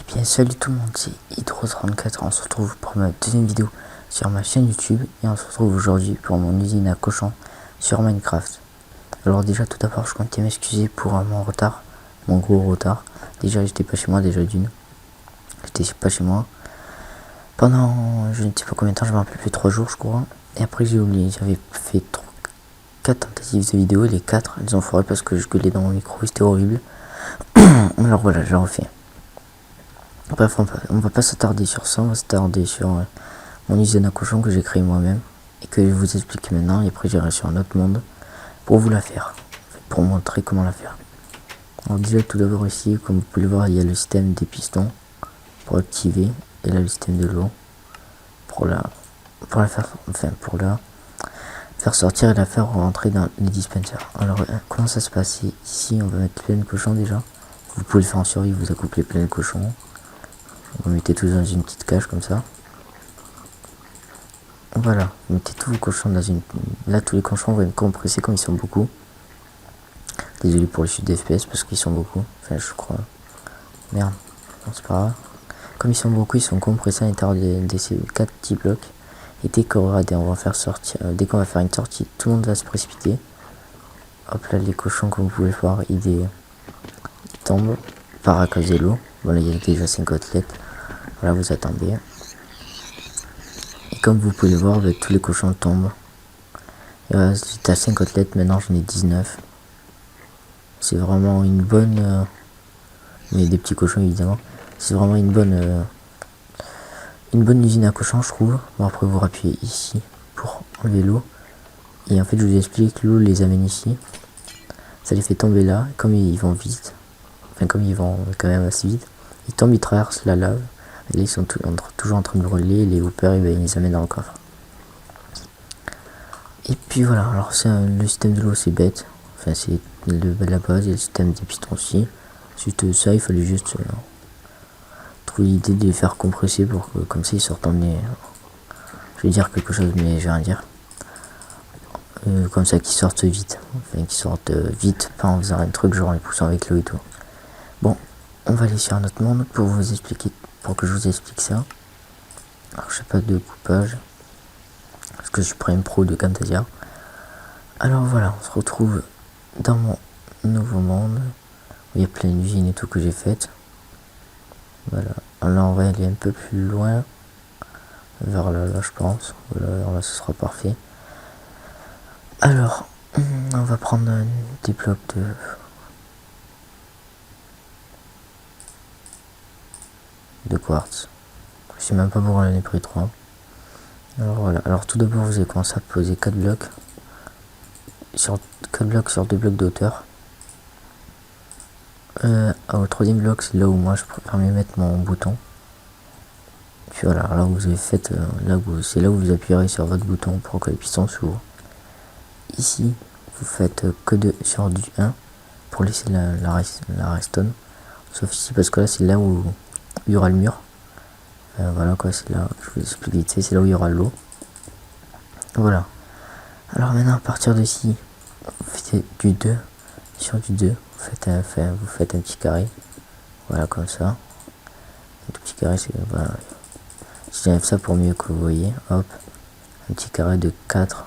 bien salut tout le monde, c'est Hydro34, on se retrouve pour ma deuxième vidéo sur ma chaîne YouTube et on se retrouve aujourd'hui pour mon usine à cochons sur Minecraft. Alors déjà tout d'abord je comptais m'excuser pour mon retard, mon gros retard. Déjà j'étais pas chez moi, j'étais pas chez moi pendant je ne sais pas combien de temps, je me rappelle plus, 3 jours je crois. Et après j'ai oublié, j'avais fait 4 tentatives de vidéo et les 4 elles ont foiré parce que je gueulais dans mon micro, c'était horrible. Alors voilà, je refais. Bref, on va pas s'attarder sur ça, on va s'attarder sur mon usine à cochons que j'ai créé moi-même et que je vais vous expliquer maintenant. Et après, j'irai sur un autre monde pour vous la faire, pour montrer comment la faire. Alors, déjà, tout d'abord, ici, comme vous pouvez le voir, il y a le système des pistons pour activer et là, le système de l'eau pour la faire sortir et la faire rentrer dans les dispensers. Alors, comment ça se passe ici? On va mettre plein de cochons déjà. Vous pouvez le faire en survie, vous accouplez plein de cochons. Vous mettez tous dans une petite cage comme ça. Voilà, vous mettez tous vos cochons dans une... Là, tous les cochons vont être compressés comme ils sont beaucoup. Désolé pour les chutes d'FPS parce qu'ils sont beaucoup. Enfin, je crois. Merde, non, c'est pas grave. Comme ils sont beaucoup, ils sont compressés à l'intérieur de ces 4 petits blocs. Et dès qu'on va faire sortir, dès qu'on va faire une sortie, tout le monde va se précipiter. Hop là, les cochons, comme vous pouvez voir, ils tombent par à cause de l'eau. Voilà, il y a déjà 5 côtelettes. Voilà, vous attendez. Et comme vous pouvez le voir, tous les cochons tombent. J'étais à 5 côtelettes, maintenant j'en ai 19. C'est vraiment une bonne... mais des petits cochons évidemment. C'est vraiment une bonne usine à cochons, je trouve. Bon, après vous rappuyez ici pour enlever l'eau. Et en fait je vous explique, l'eau les amène ici. Ça les fait tomber là. Comme ils vont vite, enfin comme ils vont quand même assez vite, ils tombent, ils traversent la lave. Et là ils sont toujours en train de brûler. Les hoopers, ils les amènent dans le coffre. Et puis voilà, alors le système de l'eau c'est bête. Enfin c'est la base, et le système des pistons aussi. Suite ça, il fallait juste trouver l'idée de les faire compresser pour que comme ça ils sortent en nez. Je vais dire quelque chose mais je vais rien dire. Comme ça qu'ils sortent vite. Enfin qu'ils sortent vite, pas en faisant un truc genre les poussant avec l'eau et tout. Bon, on va aller sur un autre monde pour vous expliquer, pour que je vous explique ça. Alors je sais pas de coupage. Parce que je suis prime pro de Camtasia. Alors voilà, on se retrouve dans mon nouveau monde. Il y a plein d'usines et tout que j'ai faites. Voilà, alors on va aller un peu plus loin. Vers là, je pense. Voilà, alors là ce sera parfait. Alors, on va prendre des blocs de quartz. Je sais même pas pourquoi j'en ai pris 3. Alors voilà, alors tout d'abord vous allez commencer à poser 4 blocs. Sur 4 blocs sur 2 blocs de hauteur. Au troisième bloc, c'est là où moi je préfère mieux mettre mon bouton. Puis voilà, là vous avez fait, c'est là où vous appuierez sur votre bouton pour que les pistons s'ouvrent. Ici, vous faites que sur du 1 pour laisser la redstone. Sauf ici parce que là c'est là où il y aura le mur. Voilà quoi, c'est là, je vous explique vite, c'est là où il y aura l'eau. Voilà. Alors maintenant à partir d'ici, vous faites du 2 sur du 2. Vous faites un petit carré. Voilà comme ça. Un tout petit carré, c'est voilà. J'enlève ça pour mieux que vous voyez. Hop. Un petit carré de 4.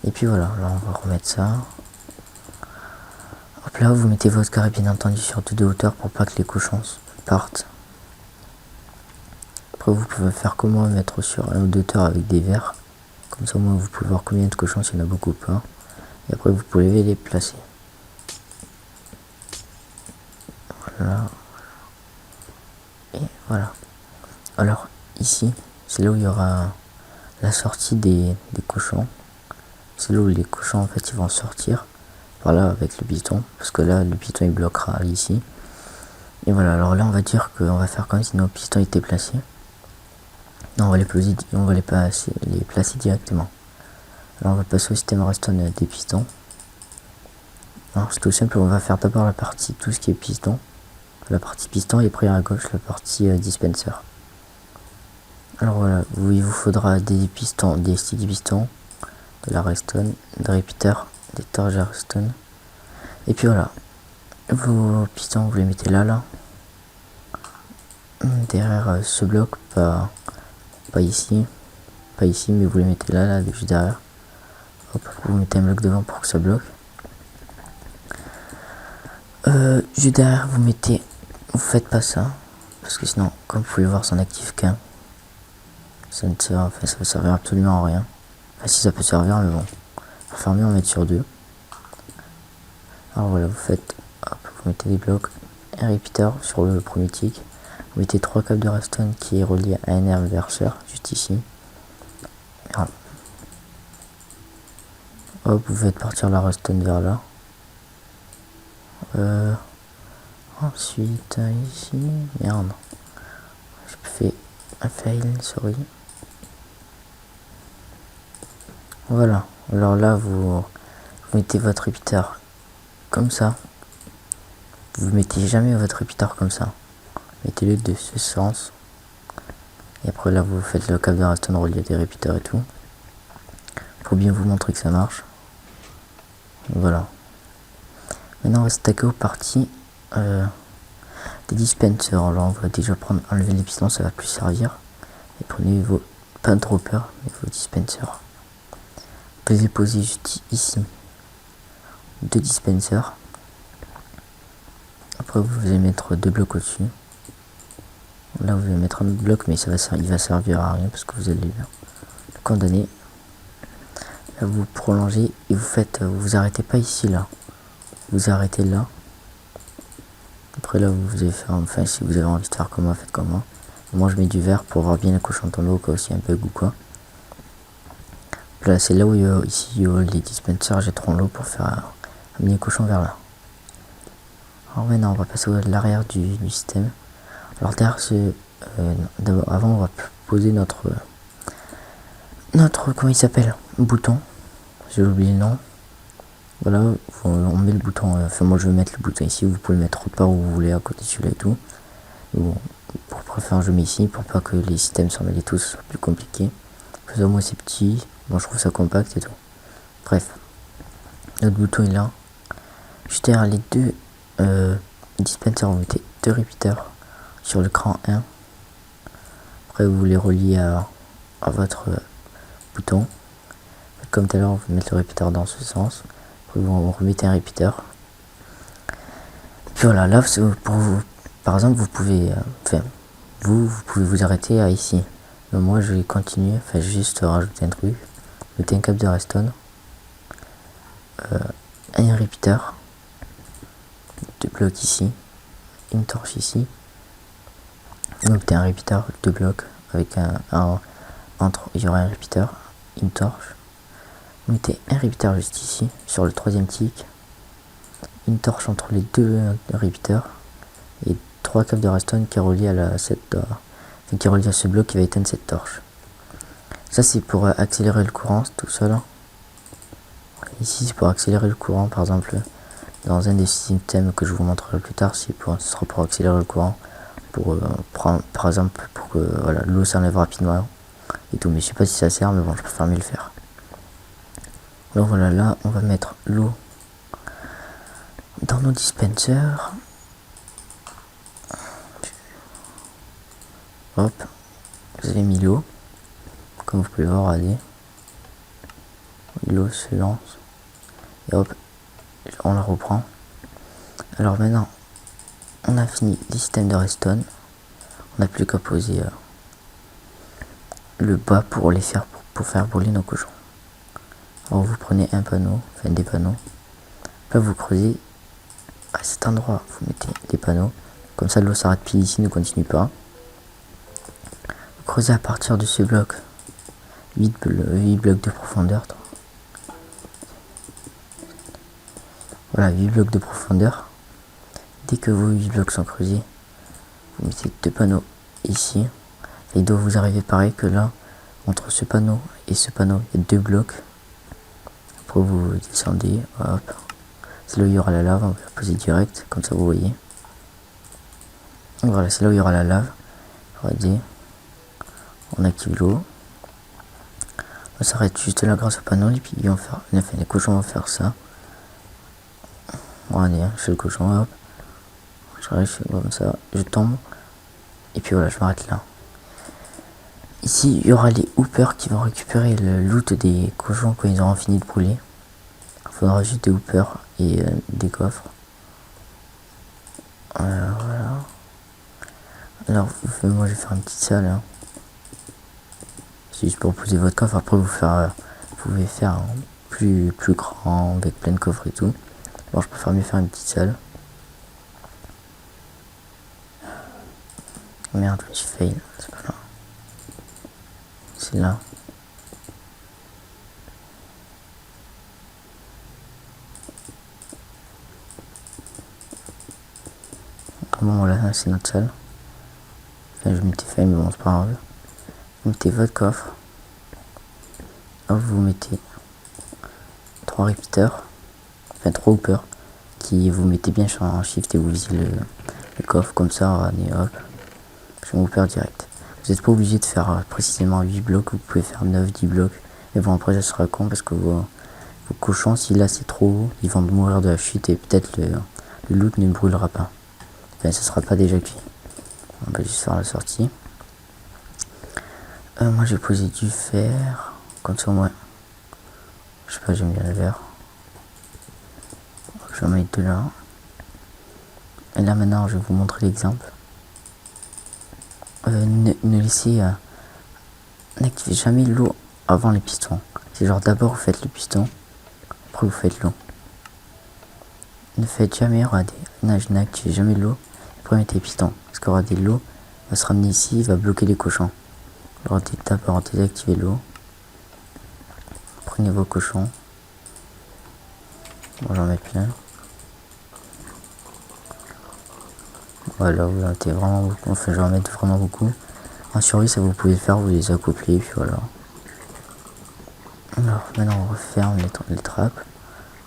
Et puis voilà, là on va remettre ça. Hop là, vous mettez votre carré bien entendu sur toutes les hauteurs pour pas que les cochons partent. Après vous pouvez faire comment mettre sur un ou deux hauteurs avec des verres. Comme ça au moins vous pouvez voir combien de cochons s'il y en a beaucoup ou pas. Et après vous pouvez les placer. Voilà. Et voilà. Alors ici, c'est là où il y aura la sortie des cochons. C'est là où les cochons en fait ils vont sortir. Par là avec le piston. Parce que là le piston il bloquera ici. Et voilà, alors là on va dire qu'on va faire comme si nos pistons étaient placés. Non, on va les placer directement. Alors on va passer au système redstone des pistons. Alors c'est tout simple, on va faire d'abord la partie tout ce qui est piston. La partie piston et après à gauche la partie dispenser. Alors voilà, il vous faudra des pistons, des sticky pistons, de la redstone, des repeaters, des torches redstone. Et puis voilà, vos pistons vous les mettez là. derrière ce bloc, pas ici, mais vous les mettez là, juste derrière. Hop, vous mettez un bloc devant pour que ça bloque. Juste derrière, vous faites pas ça, parce que sinon, comme vous pouvez le voir, ça n'active qu'un. Ça va servir absolument à rien. Enfin, si ça peut servir, mais bon, pour faire mieux, on met sur 2. Alors voilà, vous mettez des blocs, un repeater sur le premier tick. Vous mettez 3 câbles de redstone qui est relié à un inverseur, juste ici. Voilà. Hop, vous faites partir la redstone vers là. Ensuite, ici, merde, j'ai fait un fail, sorry. Voilà, alors là, vous mettez votre repeater comme ça. Vous mettez jamais votre repeater comme ça. Mettez-le de ce sens. Et après là, vous faites le câble de redstone relié à des repeaters et tout. Pour bien vous montrer que ça marche. Voilà. Maintenant, on va s'attaquer aux parties des dispensers. Alors, on va déjà enlever les pistons, ça va plus servir. Et prenez pas de dropper, mais vos dispensers. Vous les posez juste ici. 2 dispensers. Après, vous allez mettre 2 blocs au-dessus. Là, vous allez mettre un autre bloc, mais il va servir à rien parce que vous allez le condamner. Là, vous prolongez et vous arrêtez pas ici, là. Vous arrêtez là. Après, là, vous allez faire, enfin, si vous avez envie de faire comme moi, faites comme moi. Moi, je mets du vert pour avoir bien le cochon en haut, quoi, aussi un bug ou quoi. Là, c'est là où ici, les dispensers, j'ai trop en l'eau pour faire amener le cochon vers là. Alors maintenant, on va passer à l'arrière du système. Alors derrière avant, on va poser notre comment il s'appelle, bouton. J'ai oublié le nom. Voilà, on met le bouton. Enfin, moi, je vais mettre le bouton ici. Vous pouvez le mettre autre part où vous voulez, à côté de celui-là et tout. Bon, pour préférer, je mets ici pour pas que les systèmes s'en mêlent tous, soit plus compliqué. Faisons moi c'est petit. Bon, je trouve ça compact et tout. Bref, notre bouton est là. Juste derrière les 2 dispensers, vous mettez 2 repeaters sur le cran 1. Après, vous les reliez à votre bouton. Comme tout à l'heure, vous mettez le repeater dans ce sens. Après, vous remettez un repeater. Puis voilà, là, pour vous, par exemple, vous pouvez, vous pouvez vous arrêter à ici. Mais moi, je vais continuer. Enfin, juste rajouter un truc. Mettez un câble de redstone, un repeater, 2 blocs ici, une torche ici. Donc un repeater, 2 blocs avec entre, il y aura un repeater, une torche. Vous mettez un repeater juste ici sur le 3e tick, une torche entre les 2 repeaters et 3 câbles de redstone qui est relié à qui est relié à ce bloc qui va éteindre cette torche. Ça, c'est pour accélérer le courant tout seul. Ici, c'est pour accélérer le courant, par exemple dans un des systèmes que je vous montrerai plus tard, ce sera pour accélérer le courant, par exemple pour que voilà, l'eau s'enlève rapidement et tout. Mais je sais pas si ça sert, mais bon, je préfère mieux le faire. Alors voilà, là on va mettre l'eau dans nos dispensers. Hop, vous avez mis l'eau, comme vous pouvez le voir, allez, l'eau se lance et hop, on la reprend. Alors maintenant, on a fini les systèmes de redstone. On n'a plus qu'à poser le bas pour faire brûler nos cochons. Alors vous prenez un panneau, enfin des panneaux. Là vous creusez à cet endroit, vous mettez des panneaux. Comme ça l'eau s'arrête pile ici, ne continue pas. Vous creusez à partir de ce bloc 8 blocs de profondeur. Voilà, 8 blocs de profondeur. Dès que vos 8 blocs sont creusés, vous mettez 2 panneaux ici. Et il doit vous arriver pareil que là, entre ce panneau et ce panneau, il y a 2 blocs. Après vous descendez, hop. C'est là où il y aura la lave, on va la poser direct, comme ça vous voyez. Voilà, c'est là où il y aura la lave. Regardez, on active l'eau. On s'arrête juste là grâce au panneau, et puis les cochons vont faire ça. Regardez, je fais le cochon, hop. Je reste comme ça, je tombe. Et puis voilà, je m'arrête là. Ici, il y aura les hoopers qui vont récupérer le loot des cochons quand ils auront fini de brûler. Il faudra juste des hoopers et des coffres. Voilà. Alors, moi je vais faire une petite salle. Hein. C'est juste pour poser votre coffre. Après, vous pouvez faire un plus grand avec plein de coffres et tout. Bon, je préfère mieux faire une petite salle. Merde, je fail. C'est pas là. C'est là. Bon, voilà, c'est notre salle. Enfin, je m'étais fait, mais bon, c'est pas grave. Vous mettez votre coffre. Hop, vous mettez 3 repeaters. Enfin, 3 hoopers. Qui vous mettez bien sur un shift et vous visez le coffre. Comme ça, et hop. Je vais hooper direct. Vous n'êtes pas obligé de faire précisément 8 blocs. Vous pouvez faire 9, 10 blocs. Mais bon, après, ça sera con parce que vos cochons, si là c'est trop haut, ils vont mourir de la chute et peut-être le loot ne brûlera pas. Enfin, ça sera pas déjà cuit. On va juste faire la sortie. Moi j'ai posé du fer. Comme ça, moi. Je sais pas, j'aime bien le verre. Je vais en mettre de là. Et là maintenant, je vais vous montrer l'exemple. Ne laissez. N'activez jamais l'eau avant les pistons. C'est genre d'abord vous faites le piston. Après vous faites l'eau. Ne faites jamais, regardez. N'activez jamais l'eau. Après mettez les pistons. Parce que regardez, l'eau va se ramener ici, il va bloquer les cochons. Alors d'abord désactivez l'eau. Prenez vos cochons. Bon, j'en mets plein. Voilà, vous en mettez vraiment beaucoup. Enfin, je vais en mettre vraiment beaucoup. En survie, ça vous pouvez faire, vous les accoupler, puis voilà. Alors, maintenant on referme les trappes.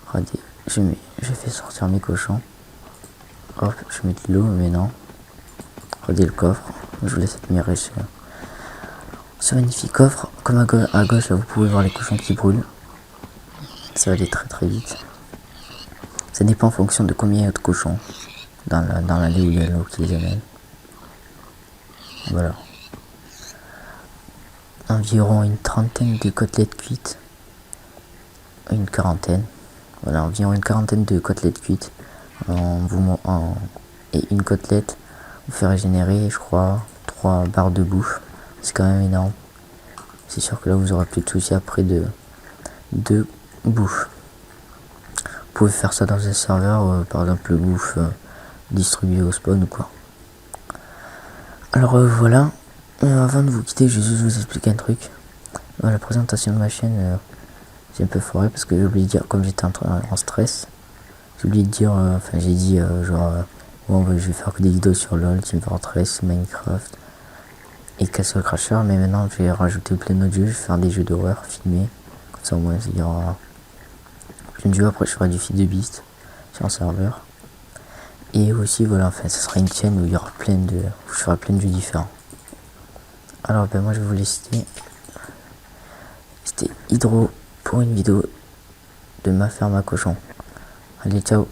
Regardez, j'ai fait sortir mes cochons. Hop, je mets de l'eau, mais non. Regardez le coffre. Je vous laisse admirer ce magnifique coffre. Comme à gauche, là, vous pouvez voir les cochons qui brûlent. Ça va aller très très vite. Ça dépend en fonction de combien il y a de cochons dans l'allée où il y a l'eau qui les amène. Voilà. Environ une trentaine de côtelettes cuites. Une quarantaine. Voilà, environ une quarantaine de côtelettes cuites. Et une côtelette vous fait régénérer, je crois, 3 barres de bouffe. C'est quand même énorme. C'est sûr que là vous aurez plus de soucis après de bouffe. Vous pouvez faire ça dans un serveur, par exemple bouffe distribuée au spawn ou quoi. Alors voilà, avant de vous quitter, je vais juste vous expliquer un truc. La présentation de ma chaîne, j'ai un peu foiré parce que j'ai oublié de dire, comme j'étais en stress, j'ai oublié de dire, enfin j'ai dit bon, je vais faire que des vidéos sur LOL, Team Fortress, Minecraft et Castle Crasher, mais maintenant je vais rajouter plein d'autres jeux, je vais faire des jeux d'horreur filmés, comme ça au moins il y aura plein de jeux. Après je ferai du feed de Beast sur un serveur. Et aussi voilà, enfin ça sera une chaîne où il y aura où je ferai plein de jeux différents. Alors ben moi je vais vous laisser. C'était Hydro pour une vidéo de ma ferme à cochon. Allez, ciao.